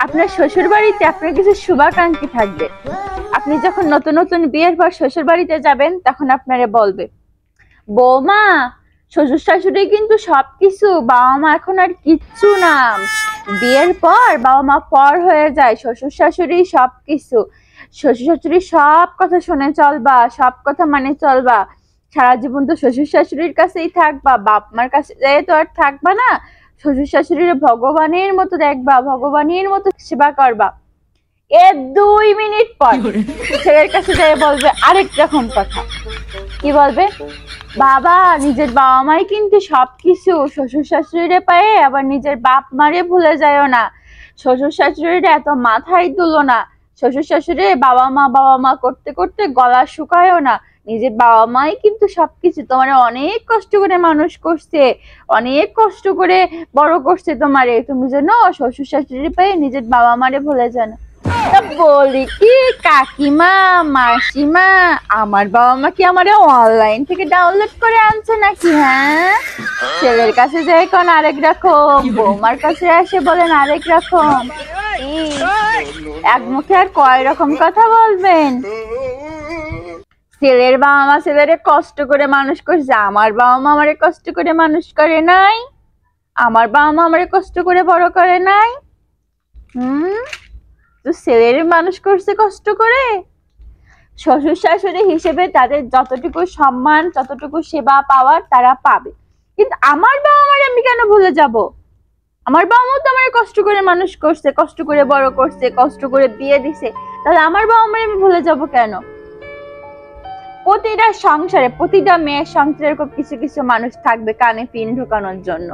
আপনার শ্বশুর বাড়িতে আপনার কিছু শুভাকাঙ্ক্ষী থাকবে। আপনি যখন নতুন নতুন বিয়ের পর শ্বশুর বাড়িতে যাবেন তখন আপনারে বলবে, বৌমা শ্বশুর শাশুড়ি কিন্তু সবকিছু, বাবা মা এখন আর কিচ্ছু না। বিয়ের পর বাবা মা পর হয়ে যায়, শ্বশুর শাশুড়ি সবকিছু। শ্বশুর শাশুড়ি সব কথা শুনে চলবা, সব কথা মানে চলবা। সারা জীবন তো শ্বশুর শাশুড়ির কাছেই থাকবা, বাপ মার কাছে যেয়ে তো আর থাকবা না। শ্বশুর শাশুড়ির ভগবানের মতো দেখবা, ভগবানের মতো সেবা করবা। এর 2 মিনিট পর ছেলের কাছে যেয়ে বলবে আরেক রকম কথা। কি বলবে? বাবা নিজের বাবা মাই কিন্তু সবকিছু, শ্বশুর শাশুড়িরে পায়ে আবার নিজের বাপ মারে ভুলে যায়ও না। শ্বশুর শাশুড়িরে এত মাথায় তুলো না। শ্বশুর শাশুড়ি বাবা মা করতে করতে গলা শুকায়ও না। নিজের বাবা মাই কিন্তু সবকিছু, তোমার অনেক কষ্ট করে মানুষ করছে, অনেক কষ্ট করে বড় করছে তোমারে, তুমি যেন শ্বশুর শাশুড়ি পায়ে নিজের বাবা মারে ভুলে যাও না। তা বলি কি কাকিমা মাসিমা, আমার বাবা মা কি আমার অনলাইন থেকে ডাউনলোড করে আনছে নাকি? হ্যাঁ, ছেলের কাছে যাই কোন আরেক রকম, বৌমার কাছে এসে বলেন আরেক রকম। এক মুখে আর কয় রকম কথা বলবেন? ছেলের বাবা মা ছেলেরে কষ্ট করে মানুষ করছে, আমার বাবা মা আমারে কষ্ট করে মানুষ করে নাই? আমার বাবা মা আমারে কষ্ট করে বড় করে নাই? তো ছেলের মানুষ করছে কষ্ট করে। শ্বশুর শাশুড়ি হিসেবে তাদের যতটুকু সম্মান, যতটুকু সেবা পাওয়ার তারা পাবে। কিন্তু আমার বাবা মারে আমি কেন ভুলে যাব? আমার বাবা মা তো আমার কষ্ট করে মানুষ করছে, কষ্ট করে বড় করছে, কষ্ট করে বিয়ে দিছে, তাহলে আমার বাবা মারে আমি ভুলে যাব কেন? প্রতিটা সংসারে, প্রতিটা মেয়ের সংসারে কিছু কিছু মানুষ থাকবে কানে পিন ঢোকানোর জন্য।